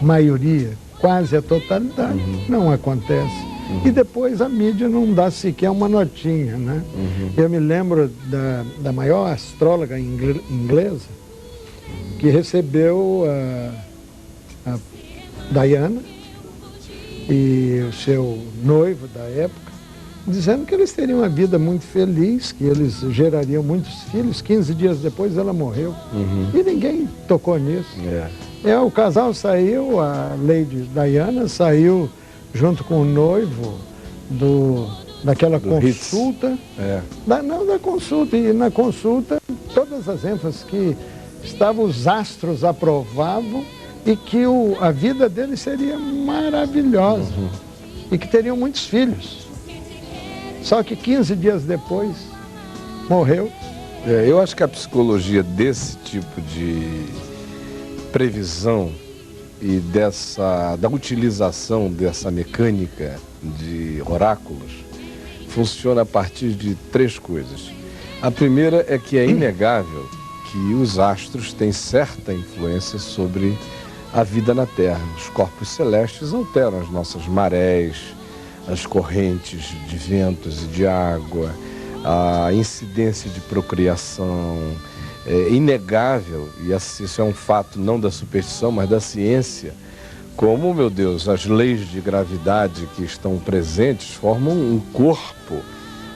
maioria, quase a totalidade, não acontece. E depois a mídia não dá sequer uma notinha, né? Eu me lembro da maior astróloga inglesa que recebeu a Diana e o seu noivo da época, dizendo que eles teriam uma vida muito feliz, que eles gerariam muitos filhos. 15 dias depois ela morreu. E ninguém tocou nisso. O casal saiu, a Lady Diana saiu junto com o noivo daquela consulta. Da consulta. E na consulta, todas as ênfases que estavam, os astros aprovavam e que a vida deles seria maravilhosa. E que teriam muitos filhos. Só que 15 dias depois, morreu. Eu acho que a psicologia desse tipo de previsão e da utilização dessa mecânica de oráculos funciona a partir de 3 coisas. A primeira é que é inegável que os astros têm certa influência sobre a vida na Terra. Os corpos celestes alteram as nossas marés, as correntes de ventos e de água, a incidência de procriação. É inegável, e isso é um fato não da superstição, mas da ciência, como, meu Deus, as leis de gravidade que estão presentes formam um corpo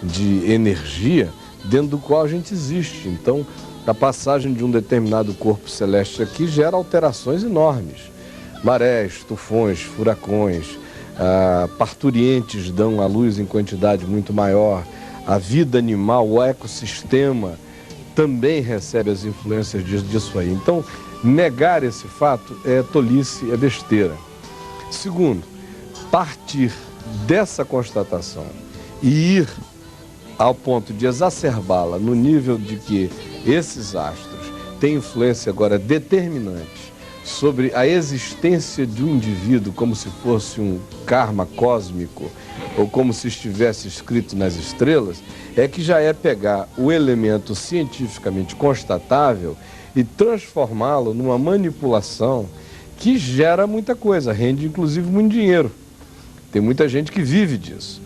de energia dentro do qual a gente existe. Então, a passagem de um determinado corpo celeste aqui gera alterações enormes. Marés, tufões, furacões, parturientes dão a luz em quantidade muito maior, a vida animal, o ecossistema também recebe as influências disso aí. Então, negar esse fato é tolice, é besteira. Segundo, partir dessa constatação e ir ao ponto de exacerbá-la no nível de que esses astros têm influência agora determinante sobre a existência de um indivíduo como se fosse um karma cósmico ou como se estivesse escrito nas estrelas, é que já é pegar o elemento cientificamente constatável e transformá-lo numa manipulação que gera muita coisa, rende inclusive muito dinheiro. Tem muita gente que vive disso.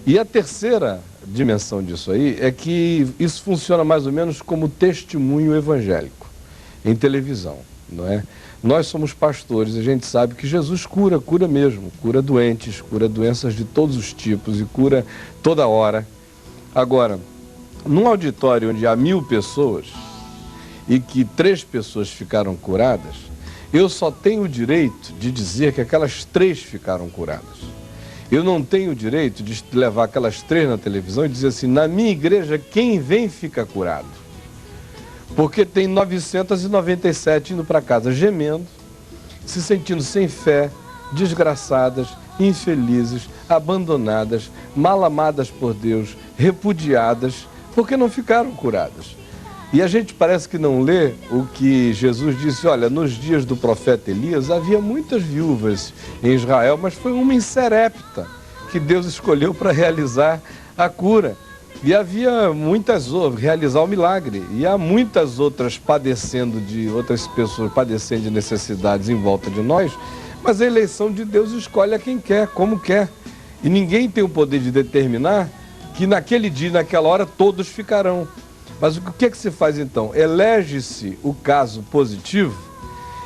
E a terceira dimensão disso aí é que isso funciona mais ou menos como testemunho evangélico em televisão, não é? Nós somos pastores, a gente sabe que Jesus cura mesmo, cura doentes, cura doenças de todos os tipos e cura toda hora. Agora, num auditório onde há 1000 pessoas e que 3 pessoas ficaram curadas, eu só tenho o direito de dizer que aquelas 3 ficaram curadas. Eu não tenho o direito de levar aquelas 3 na televisão e dizer assim, na minha igreja quem vem fica curado. Porque tem 997 indo para casa gemendo, se sentindo sem fé, desgraçadas, infelizes, abandonadas, mal amadas por Deus, repudiadas, porque não ficaram curadas. E a gente parece que não lê o que Jesus disse, olha, nos dias do profeta Elias havia muitas viúvas em Israel, mas foi uma em Serepta que Deus escolheu para realizar a cura. E havia muitas outras, realizar o milagre, e há muitas outras outras pessoas padecendo de necessidades em volta de nós, mas a eleição de Deus escolhe a quem quer, como quer. E ninguém tem o poder de determinar que naquele dia, naquela hora, todos ficarão. Mas o que é que se faz então? Elege-se o caso positivo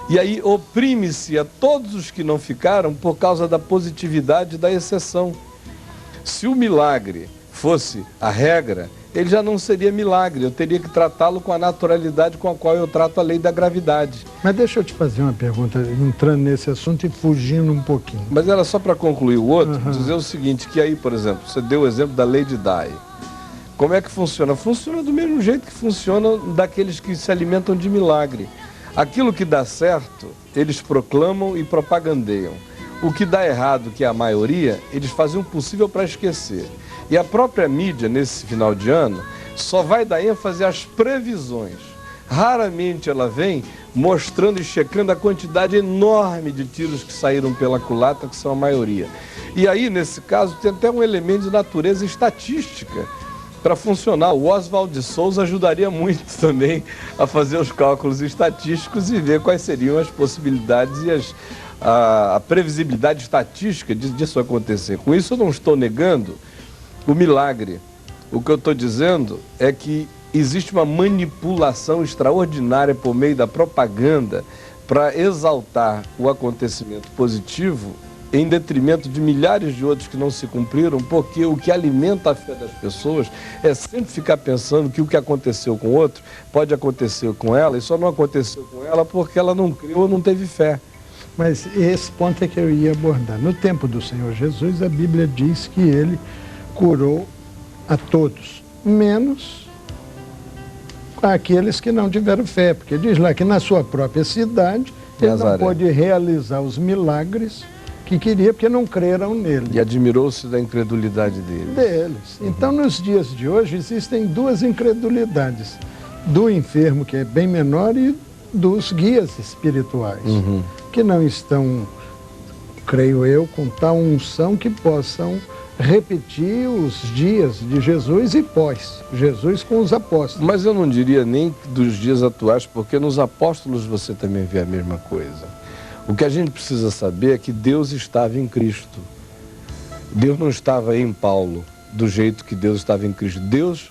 e aí oprime-se a todos os que não ficaram por causa da positividade da exceção. Se o milagre fosse a regra, ele já não seria milagre, eu teria que tratá-lo com a naturalidade com a qual eu trato a lei da gravidade. Mas deixa eu te fazer uma pergunta, entrando nesse assunto e fugindo um pouquinho. Mas era só para concluir o outro, dizer o seguinte, que aí, por exemplo, você deu o exemplo da Lady Di. Como é que funciona? Funciona do mesmo jeito que funciona daqueles que se alimentam de milagre. Aquilo que dá certo, eles proclamam e propagandeiam. O que dá errado, que é a maioria, eles fazem o possível para esquecer. E a própria mídia, nesse final de ano, só vai dar ênfase às previsões. Raramente ela vem mostrando e checando a quantidade enorme de tiros que saíram pela culatra, que são a maioria. E aí, nesse caso, tem até um elemento de natureza estatística, para funcionar. O Oswald de Souza ajudaria muito também a fazer os cálculos estatísticos e ver quais seriam as possibilidades e a previsibilidade estatística disso acontecer. Com isso eu não estou negando o milagre. O que eu estou dizendo é que existe uma manipulação extraordinária por meio da propaganda para exaltar o acontecimento positivo em detrimento de milhares de outros que não se cumpriram, porque o que alimenta a fé das pessoas é sempre ficar pensando que o que aconteceu com o outro pode acontecer com ela, e só não aconteceu com ela porque ela não creu ou não teve fé. Mas esse ponto é que eu ia abordar. No tempo do Senhor Jesus, a Bíblia diz que ele curou a todos, menos aqueles que não tiveram fé, porque diz lá que na sua própria cidade ele não pôde realizar os milagres que queria, porque não creram nele. E admirou-se da incredulidade deles. Então, nos dias de hoje, existem duas incredulidades. Do enfermo, que é bem menor, e dos guias espirituais, que não estão, creio eu, com tal unção que possam repetir os dias de Jesus e pós. Jesus com os apóstolos. Mas eu não diria nem dos dias atuais, porque nos apóstolos você também vê a mesma coisa. O que a gente precisa saber é que Deus estava em Cristo. Deus não estava em Paulo do jeito que Deus estava em Cristo. Deus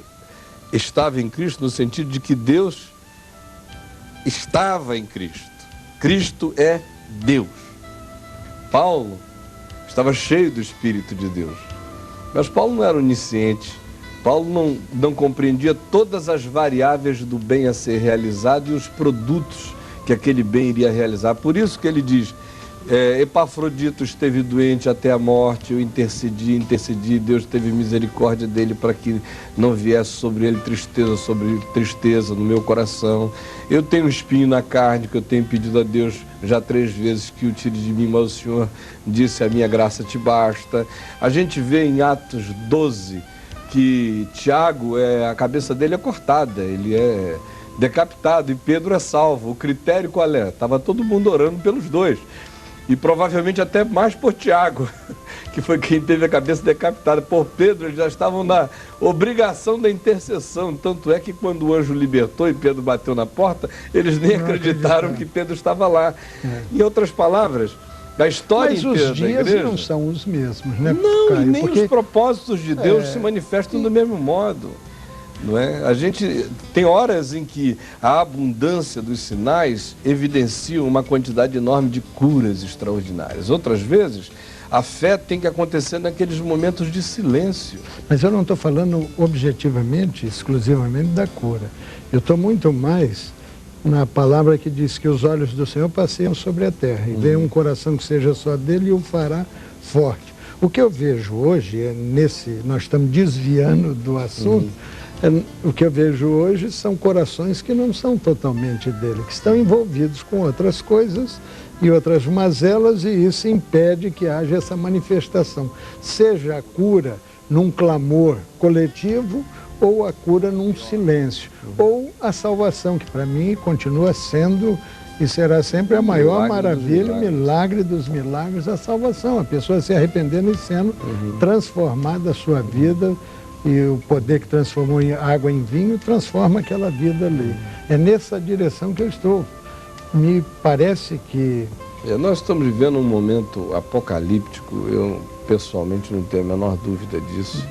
estava em Cristo no sentido de que Deus estava em Cristo. Cristo é Deus. Paulo estava cheio do Espírito de Deus. Mas Paulo não era onisciente. Paulo não compreendia todas as variáveis do bem a ser realizado e os produtos que aquele bem iria realizar. Por isso que ele diz, Epafrodito esteve doente até a morte, eu intercedi, Deus teve misericórdia dele para que não viesse sobre ele tristeza no meu coração. Eu tenho um espinho na carne que eu tenho pedido a Deus já 3 vezes que o tire de mim, mas o Senhor disse, a minha graça te basta. A gente vê em Atos 12 que Tiago, a cabeça dele é cortada, ele é decapitado e Pedro é salvo. O critério qual é? Estava todo mundo orando pelos dois. E provavelmente até mais por Tiago, que foi quem teve a cabeça decapitada. Por Pedro, eles já estavam na obrigação da intercessão. Tanto é que quando o anjo libertou e Pedro bateu na porta, eles nem acreditaram que Pedro estava lá. Em outras palavras, a história inteira da igreja... Mas os dias não são os mesmos, né? Não, Caio, e nem os propósitos de Deus se manifestam do mesmo modo. Não é? A gente tem horas em que a abundância dos sinais evidencia uma quantidade enorme de curas extraordinárias. Outras vezes, a fé tem que acontecer naqueles momentos de silêncio. Mas eu não estou falando objetivamente, exclusivamente da cura. Eu estou muito mais na palavra que diz que os olhos do Senhor passeiam sobre a terra e vê um coração que seja só dele e o fará forte. O que eu vejo hoje, nós estamos desviando do assunto, o que eu vejo hoje são corações que não são totalmente dele, que estão envolvidos com outras coisas e outras mazelas, e isso impede que haja essa manifestação, seja a cura num clamor coletivo ou a cura num silêncio, ou a salvação, que para mim continua sendo e será sempre a maior maravilha, o milagre dos milagres, a salvação, a pessoa se arrependendo e sendo transformada a sua vida. E o poder que transformou água em vinho transforma aquela vida ali. É nessa direção que eu estou. Me parece que... Nós estamos vivendo um momento apocalíptico, eu pessoalmente não tenho a menor dúvida disso.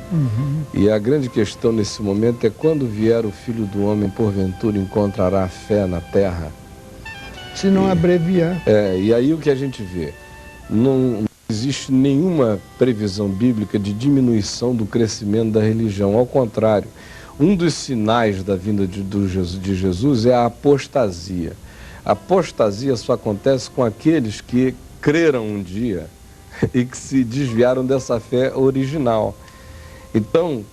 E a grande questão nesse momento é quando vier o Filho do Homem, porventura encontrará fé na terra? Se não abreviar. E aí o que a gente vê? Não existe nenhuma previsão bíblica de diminuição do crescimento da religião. Ao contrário, um dos sinais da vinda de Jesus é a apostasia. A apostasia só acontece com aqueles que creram um dia e que se desviaram dessa fé original. Então,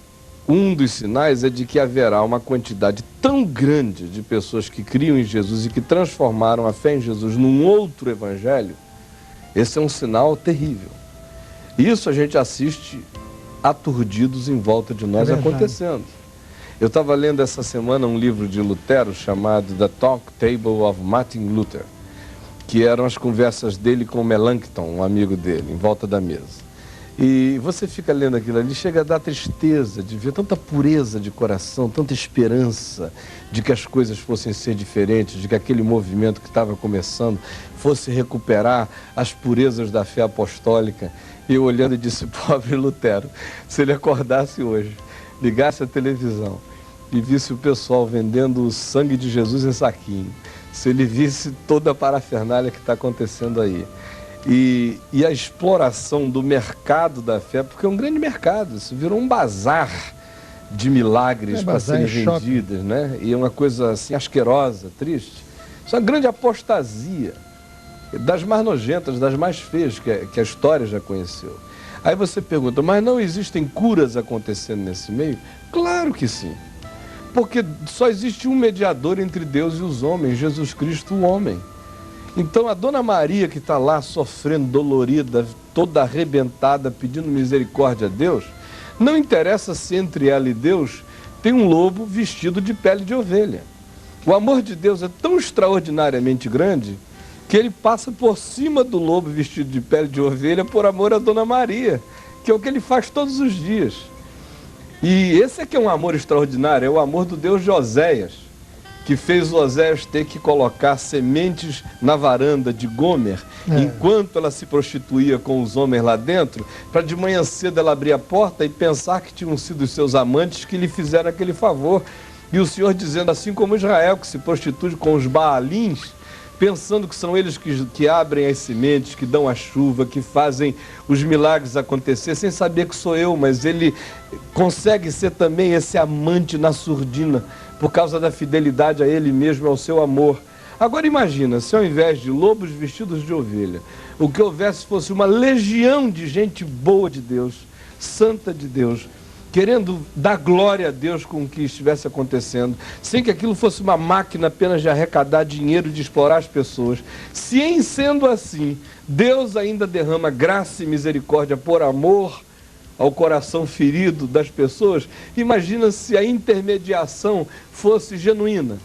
um dos sinais é de que haverá uma quantidade tão grande de pessoas que criam em Jesus e que transformaram a fé em Jesus num outro evangelho. Esse é um sinal terrível. Isso a gente assiste aturdidos em volta de nós acontecendo. Eu estava lendo essa semana um livro de Lutero chamado The Talk Table of Martin Luther, que eram as conversas dele com Melanchthon, um amigo dele, em volta da mesa. E você fica lendo aquilo ali, chega a dar tristeza de ver tanta pureza de coração, tanta esperança de que as coisas fossem ser diferentes, de que aquele movimento que estava começando fosse recuperar as purezas da fé apostólica. E eu olhando e disse, pobre Lutero, se ele acordasse hoje, ligasse a televisão e visse o pessoal vendendo o sangue de Jesus em saquinho, se ele visse toda a parafernália que está acontecendo aí, e a exploração do mercado da fé, porque é um grande mercado, isso virou um bazar de milagres para serem vendidos, né? E é uma coisa assim asquerosa, triste. Isso é uma grande apostasia, das mais nojentas, das mais feias que a história já conheceu. Aí você pergunta, mas não existem curas acontecendo nesse meio? Claro que sim, porque só existe um mediador entre Deus e os homens, Jesus Cristo, o homem. Então a Dona Maria que está lá sofrendo, dolorida, toda arrebentada, pedindo misericórdia a Deus, não interessa se entre ela e Deus tem um lobo vestido de pele de ovelha. O amor de Deus é tão extraordinariamente grande que ele passa por cima do lobo vestido de pele de ovelha por amor a Dona Maria, que é o que ele faz todos os dias. E esse é que é um amor extraordinário, é o amor do Deus de Oséias, que fez Oséias ter que colocar sementes na varanda de Gomer, enquanto ela se prostituía com os homens lá dentro, para de manhã cedo ela abrir a porta e pensar que tinham sido os seus amantes que lhe fizeram aquele favor. E o Senhor dizendo, assim como Israel, que se prostitui com os Baalins, pensando que são eles que abrem as sementes, que dão a chuva, que fazem os milagres acontecer, sem saber que sou eu, mas ele consegue ser também esse amante na surdina, por causa da fidelidade a ele mesmo, ao seu amor. Agora imagina, se ao invés de lobos vestidos de ovelha, o que houvesse fosse uma legião de gente boa de Deus, santa de Deus, querendo dar glória a Deus com o que estivesse acontecendo, sem que aquilo fosse uma máquina apenas de arrecadar dinheiro, de explorar as pessoas. Se em sendo assim, Deus ainda derrama graça e misericórdia por amor ao coração ferido das pessoas, imagina se a intermediação fosse genuína.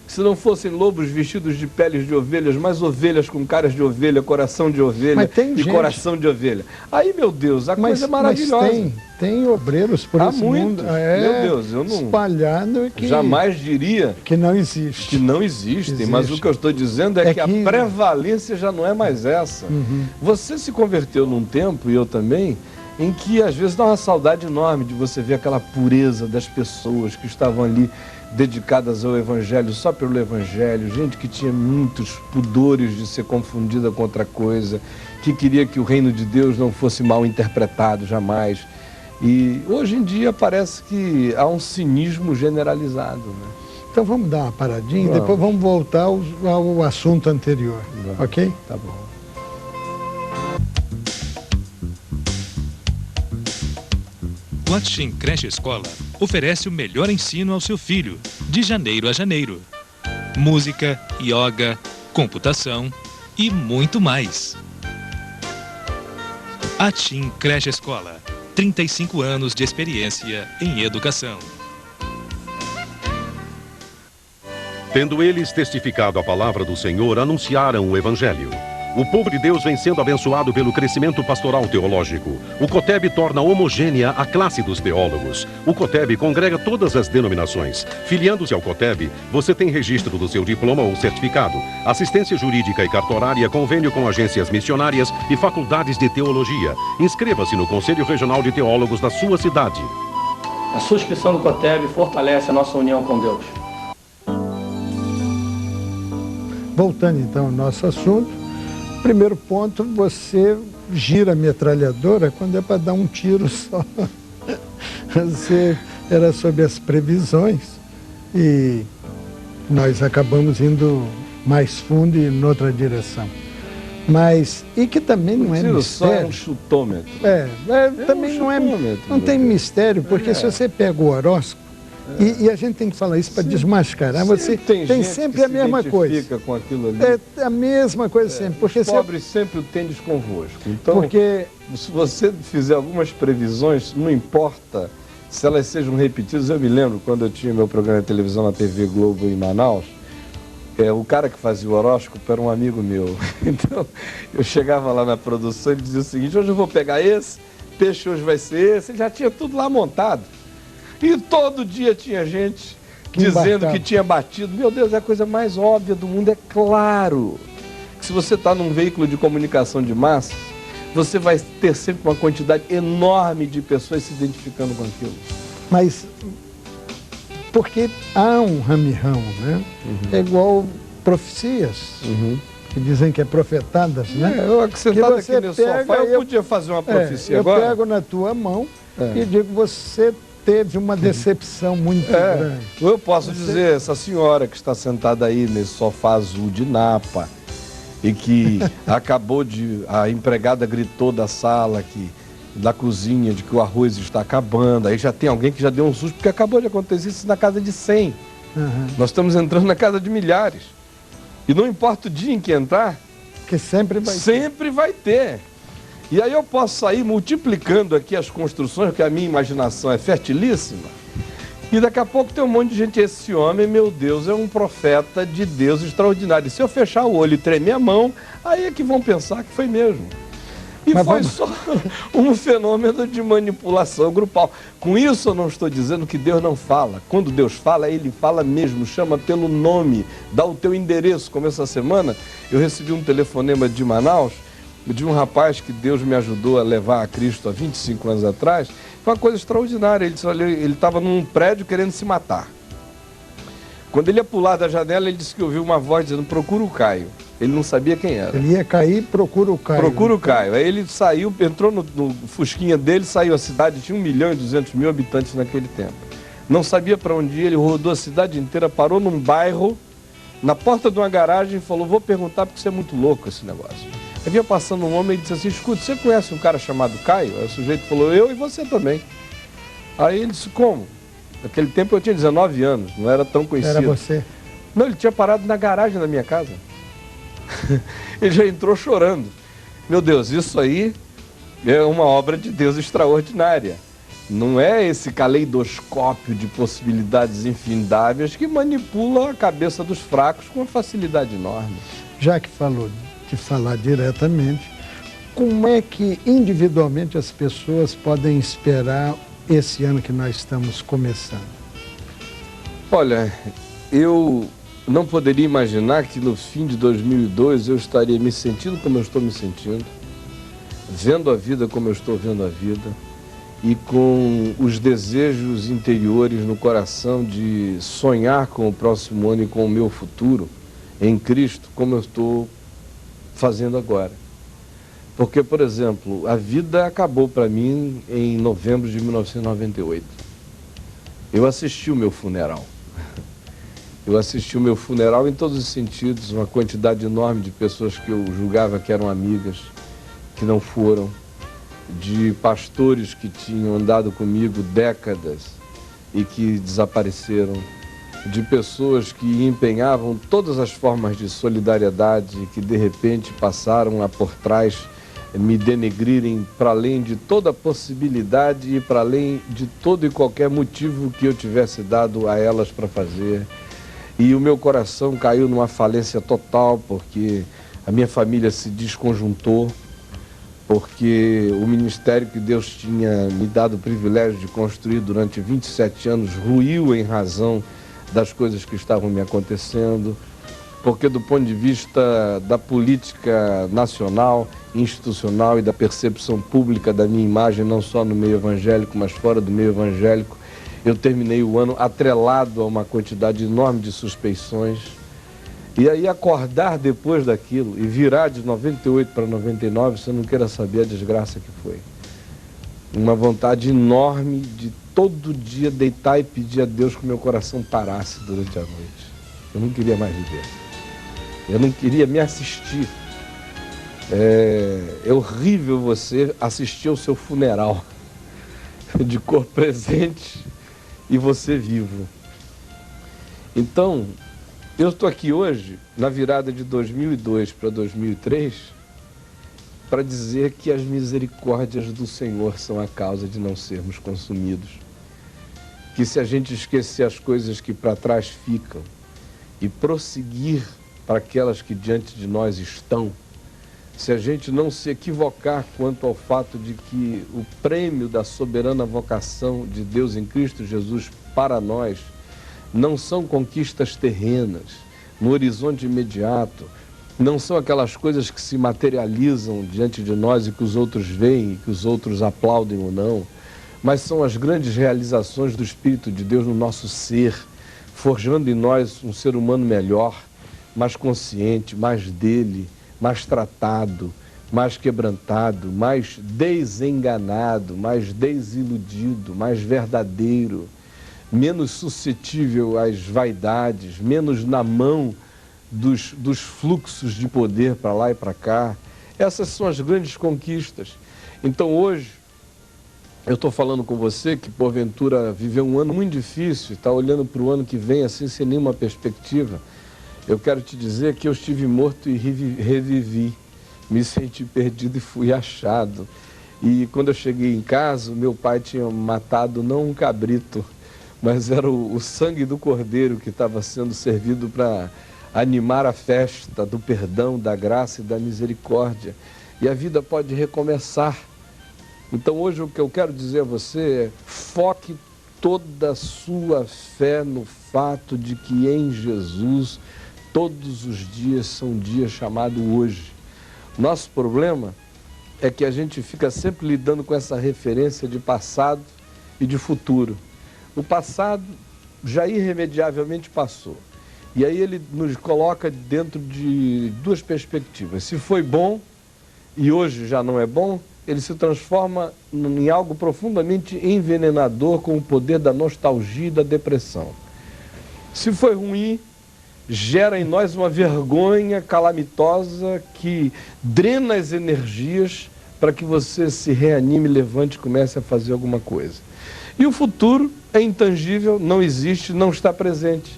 Se não fossem lobos vestidos de peles de ovelhas, mas ovelhas com caras de ovelha, coração de ovelha e coração de ovelha. Aí, meu Deus, a coisa é maravilhosa. Mas tem obreiros por esse mundo. Meu Deus, eu não... espalhado que... Jamais diria... que não existe. Que não existem, mas o que eu estou dizendo é que a prevalência já não é mais essa. Você se converteu num tempo, e eu também, em que às vezes dá uma saudade enorme de você ver aquela pureza das pessoas que estavam ali dedicadas ao Evangelho, só pelo Evangelho, gente que tinha muitos pudores de ser confundida com outra coisa, que queria que o reino de Deus não fosse mal interpretado jamais. E hoje em dia parece que há um cinismo generalizado, né? Então vamos dar uma paradinha e depois vamos voltar ao assunto anterior, ok? Tá bom. O Atim Creche Escola oferece o melhor ensino ao seu filho, de janeiro a janeiro. Música, yoga, computação e muito mais. Atim Creche Escola, 35 anos de experiência em educação. Tendo eles testificado a palavra do Senhor, anunciaram o Evangelho. O povo de Deus vem sendo abençoado pelo crescimento pastoral teológico. O COTEB torna homogênea a classe dos teólogos. O COTEB congrega todas as denominações. Filiando-se ao COTEB, você tem registro do seu diploma ou certificado, assistência jurídica e cartorária, convênio com agências missionárias e faculdades de teologia. Inscreva-se no Conselho Regional de Teólogos da sua cidade. A sua inscrição no COTEB fortalece a nossa união com Deus. Voltando então ao nosso assunto, primeiro ponto, você gira a metralhadora quando é para dar um tiro só. Você era sobre as previsões e nós acabamos indo mais fundo e noutra direção. Mas, e que também não é mistério. Só é um chutômetro. Também não é, não tem mistério, porque se você pega o horóscopo, e a gente tem que falar isso para desmascarar. Você tem sempre a mesma coisa. Com aquilo ali. É a mesma coisa sempre. Porque os pobres sempre o tendes convosco. Então, se você fizer algumas previsões, não importa se elas sejam repetidas. Eu me lembro quando eu tinha meu programa de televisão na TV Globo em Manaus, o cara que fazia o horóscopo era um amigo meu. Então, eu chegava lá na produção e dizia o seguinte: hoje eu vou pegar esse peixe hoje vai ser esse, já tinha tudo lá montado. E todo dia tinha gente dizendo que tinha batido. Meu Deus, é a coisa mais óbvia do mundo. É claro que se você está num veículo de comunicação de massa, você vai ter sempre uma quantidade enorme de pessoas se identificando com aquilo. Mas, porque há um ramo, né? É igual profecias, que dizem que é profetadas, né? Eu sentado aqui no sofá, eu podia fazer uma profecia agora. Eu pego na tua mão e digo, você teve uma decepção muito grande. Eu posso dizer, essa senhora que está sentada aí nesse sofá azul de Napa, e que acabou de... A empregada gritou da sala, da cozinha, de que o arroz está acabando. Aí já tem alguém que já deu um susto, porque acabou de acontecer isso na casa de 100. Nós estamos entrando na casa de milhares. E não importa o dia em que entrar, que sempre vai ter. E aí eu posso sair multiplicando aqui as construções, porque a minha imaginação é fertilíssima. E daqui a pouco tem um monte de gente. Esse homem, meu Deus, é um profeta de Deus extraordinário. E se eu fechar o olho e tremer a mão, aí é que vão pensar que foi mesmo. E mas foi só um fenômeno de manipulação grupal. Com isso eu não estou dizendo que Deus não fala. Quando Deus fala, Ele fala mesmo, chama pelo nome, dá o teu endereço. Como essa semana eu recebi um telefonema de Manaus, de um rapaz que Deus me ajudou a levar a Cristo há 25 anos atrás. Foi uma coisa extraordinária. Ele disse, olha, ele estava num prédio querendo se matar. Quando ele ia pular da janela, ele disse que ouviu uma voz dizendo, procura o Caio. Ele não sabia quem era. Ele ia cair, procura o Caio. Procura o Caio. Aí ele saiu, entrou no fusquinha dele, saiu a cidade, tinha 1.200.000 habitantes naquele tempo. Não sabia para onde ir, ele rodou a cidade inteira, parou num bairro, na porta de uma garagem e falou, vou perguntar porque isso é muito louco esse negócio. Aí vinha passando um homem e disse assim, escuta, você conhece um cara chamado Caio? Aí o sujeito falou, eu e você também. Aí ele disse, como? Naquele tempo eu tinha 19 anos, não era tão conhecido. Era você? Não, ele tinha parado na garagem da minha casa. Ele já entrou chorando. Meu Deus, isso aí é uma obra de Deus extraordinária. Não é esse caleidoscópio de possibilidades infindáveis que manipula a cabeça dos fracos com uma facilidade enorme. Já que falou de falar diretamente, como é que individualmente as pessoas podem esperar esse ano que nós estamos começando? Olha, eu não poderia imaginar que no fim de 2002 eu estaria me sentindo como eu estou me sentindo, vendo a vida como eu estou vendo a vida e com os desejos interiores no coração de sonhar com o próximo ano e com o meu futuro em Cristo, como eu estou fazendo agora. Porque, por exemplo, a vida acabou para mim em novembro de 1998. Eu assisti o meu funeral. Eu assisti o meu funeral em todos os sentidos, uma quantidade enorme de pessoas que eu julgava que eram amigas, que não foram, de pastores que tinham andado comigo décadas e que desapareceram, de pessoas que empenhavam todas as formas de solidariedade e que de repente passaram a por trás me denegrirem para além de toda possibilidade e para além de todo e qualquer motivo que eu tivesse dado a elas para fazer. E o meu coração caiu numa falência total, porque a minha família se desconjuntou, porque o ministério que Deus tinha me dado o privilégio de construir durante 27 anos ruiu em razão das coisas que estavam me acontecendo, porque do ponto de vista da política nacional, institucional e da percepção pública da minha imagem, não só no meio evangélico, mas fora do meio evangélico, eu terminei o ano atrelado a uma quantidade enorme de suspeições. E aí acordar depois daquilo e virar de 98 para 99, você não queira saber a desgraça que foi. Uma vontade enorme de todo dia deitar e pedir a Deus que meu coração parasse durante a noite. Eu não queria mais viver. Eu não queria me assistir. É horrível você assistir ao seu funeral de cor presente e você vivo. Então, eu estou aqui hoje, na virada de 2002 para 2003, para dizer que as misericórdias do Senhor são a causa de não sermos consumidos. Que se a gente esquecer as coisas que para trás ficam e prosseguir para aquelas que diante de nós estão, se a gente não se equivocar quanto ao fato de que o prêmio da soberana vocação de Deus em Cristo Jesus para nós não são conquistas terrenas, no horizonte imediato, não são aquelas coisas que se materializam diante de nós e que os outros veem, e que os outros aplaudem ou não, mas são as grandes realizações do Espírito de Deus no nosso ser, forjando em nós um ser humano melhor, mais consciente, mais dele, mais tratado, mais quebrantado, mais desenganado, mais desiludido, mais verdadeiro, menos suscetível às vaidades, menos na mão dos fluxos de poder para lá e para cá. Essas são as grandes conquistas. Então hoje, eu estou falando com você que porventura viveu um ano muito difícil, está olhando para o ano que vem assim sem nenhuma perspectiva. Eu quero te dizer que eu estive morto e revivi, me senti perdido e fui achado. E quando eu cheguei em casa, meu pai tinha matado não um cabrito, mas era o sangue do cordeiro que estava sendo servido para animar a festa do perdão, da graça e da misericórdia. E a vida pode recomeçar. Então hoje o que eu quero dizer a você é: foque toda a sua fé no fato de que em Jesus todos os dias são dias chamados hoje. Nosso problema é que a gente fica sempre lidando com essa referência de passado e de futuro. O passado já irremediavelmente passou. E aí ele nos coloca dentro de duas perspectivas. Se foi bom e hoje já não é bom, ele se transforma em algo profundamente envenenador com o poder da nostalgia e da depressão. Se foi ruim, gera em nós uma vergonha calamitosa que drena as energias para que você se reanime, levante e comece a fazer alguma coisa. E o futuro é intangível, não existe, não está presente.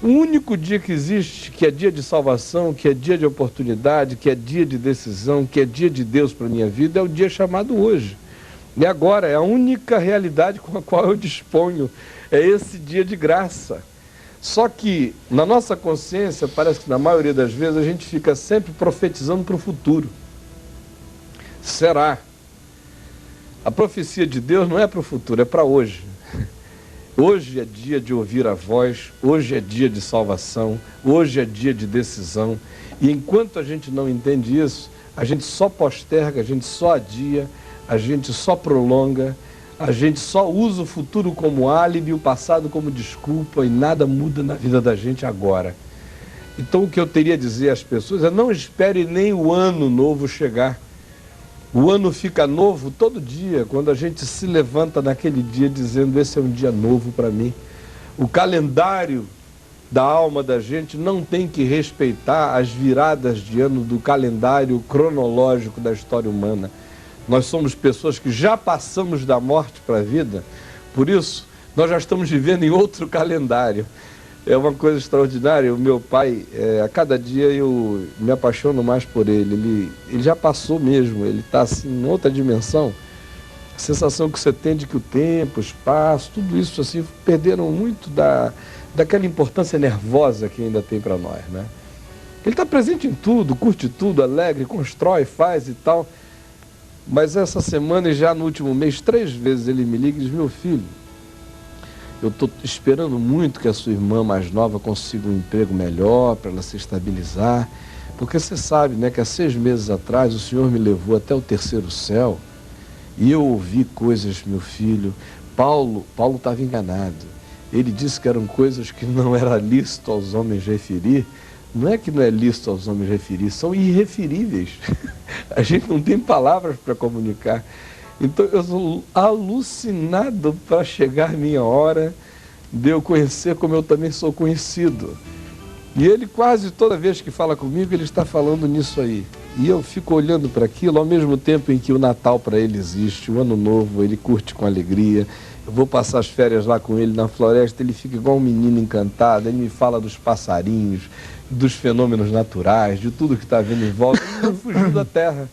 O único dia que existe, que é dia de salvação, que é dia de oportunidade, que é dia de decisão, que é dia de Deus para a minha vida, é o dia chamado hoje. E agora é a única realidade com a qual eu disponho, é esse dia de graça. Só que na nossa consciência, parece que na maioria das vezes a gente fica sempre profetizando para o futuro. Será? A profecia de Deus não é para o futuro, é para hoje. Hoje é dia de ouvir a voz, hoje é dia de salvação, hoje é dia de decisão. E enquanto a gente não entende isso, a gente só posterga, a gente só adia, a gente só prolonga, a gente só usa o futuro como álibi, o passado como desculpa, e nada muda na vida da gente agora. Então o que eu teria a dizer às pessoas é: não espere nem o ano novo chegar. O ano fica novo todo dia, quando a gente se levanta naquele dia dizendo: esse é um dia novo para mim. O calendário da alma da gente não tem que respeitar as viradas de ano do calendário cronológico da história humana. Nós somos pessoas que já passamos da morte para a vida, por isso nós já estamos vivendo em outro calendário. É uma coisa extraordinária. O meu pai, a cada dia eu me apaixono mais por ele. Ele já passou mesmo, ele está assim, em outra dimensão. A sensação que você tem de que o tempo, o espaço, tudo isso assim, perderam muito daquela importância nervosa que ainda tem para nós, né? Ele está presente em tudo, curte tudo, alegre, constrói, faz e tal. Mas essa semana e já no último mês, 3 vezes ele me liga e diz: meu filho, eu estou esperando muito que a sua irmã mais nova consiga um emprego melhor, para ela se estabilizar, porque você sabe, né, que há 6 meses atrás o Senhor me levou até o 3º céu e eu ouvi coisas, meu filho. Paulo estava enganado. Ele disse que eram coisas que não era lícito aos homens referir. Não é que não é lícito aos homens referir, são irreferíveis. A gente não tem palavras para comunicar. Então eu sou alucinado para chegar minha hora de eu conhecer como eu também sou conhecido. E ele quase toda vez que fala comigo, ele está falando nisso aí. E eu fico olhando para aquilo ao mesmo tempo em que o Natal para ele existe, o Ano Novo ele curte com alegria. Eu vou passar as férias lá com ele na floresta, ele fica igual um menino encantado, ele me fala dos passarinhos, dos fenômenos naturais, de tudo que está vindo em volta. Ele não fugiu da terra.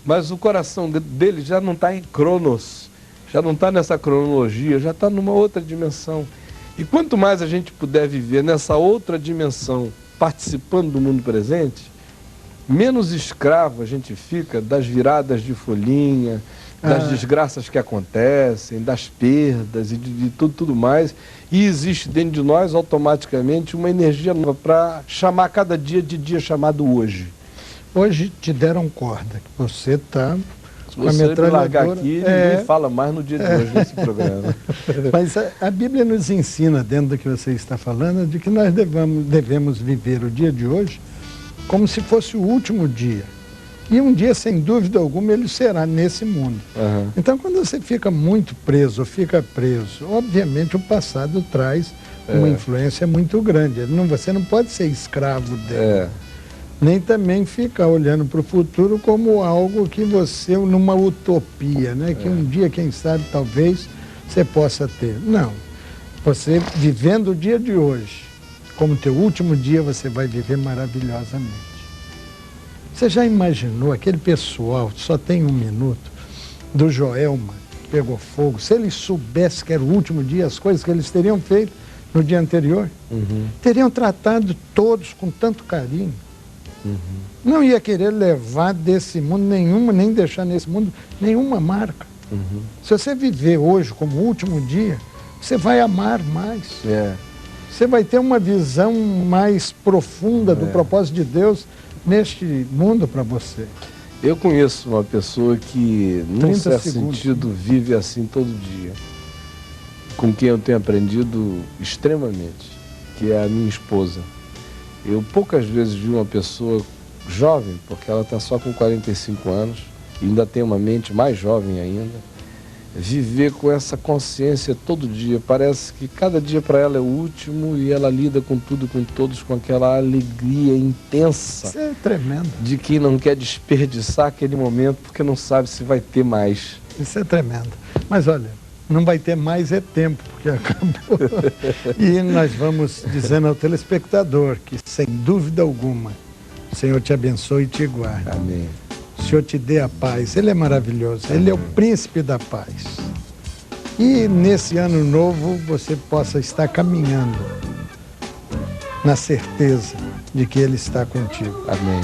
Mas o coração dele já não está em Cronos, já não está nessa cronologia, já está numa outra dimensão. E quanto mais a gente puder viver nessa outra dimensão, participando do mundo presente, menos escravo a gente fica das viradas de folhinha, das desgraças que acontecem, das perdas e de tudo mais. E existe dentro de nós automaticamente uma energia nova para chamar cada dia de dia chamado hoje. Hoje te deram corda, que você está com a Se você metralhadora. largar aqui, ninguém fala mais no dia de hoje nesse programa. Mas a Bíblia nos ensina, dentro do que você está falando, de que nós devemos viver o dia de hoje como se fosse o último dia. E um dia, sem dúvida alguma, ele será nesse mundo. Uhum. Então, quando você fica muito preso, ou fica preso, obviamente o passado traz uma influência muito grande. Você não pode ser escravo dele. Nem também ficar olhando para o futuro como algo que você, numa utopia, né? Que um dia, quem sabe, talvez, você possa ter. Não. Você, vivendo o dia de hoje, como teu último dia, você vai viver maravilhosamente. Você já imaginou aquele pessoal, só tem 1 minuto, do Joelma, que pegou fogo, se eles soubessem que era o último dia, as coisas que eles teriam feito no dia anterior, teriam tratado todos com tanto carinho. Não ia querer levar desse mundo nenhuma, nem deixar nesse mundo nenhuma marca. Se você viver hoje como o último dia, você vai amar mais. Você vai ter uma visão mais profunda do propósito de Deus neste mundo para você. Eu conheço uma pessoa que, num certo segundos. sentido, vive assim todo dia, com quem eu tenho aprendido extremamente, que é a minha esposa. Eu poucas vezes vi uma pessoa jovem, porque ela está só com 45 anos, e ainda tem uma mente mais jovem ainda, viver com essa consciência todo dia. Parece que cada dia para ela é o último e ela lida com tudo, com todos, com aquela alegria intensa. Isso é tremendo. De quem não quer desperdiçar aquele momento porque não sabe se vai ter mais. Isso é tremendo. Mas olha, não vai ter mais tempo, porque acabou. E nós vamos dizendo ao telespectador que, sem dúvida alguma, o Senhor te abençoe e te guarde. Amém. O Senhor te dê a paz. Ele é maravilhoso. Ele é o príncipe da paz. E nesse ano novo você possa estar caminhando na certeza de que Ele está contigo. Amém.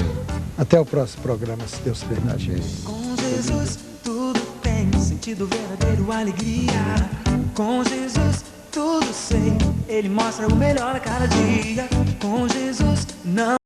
Até o próximo programa, se Deus permitir. Com Jesus tudo tem sentido verdadeiro, alegria. Com Jesus tudo sei. Ele mostra o melhor a cada dia. Com Jesus não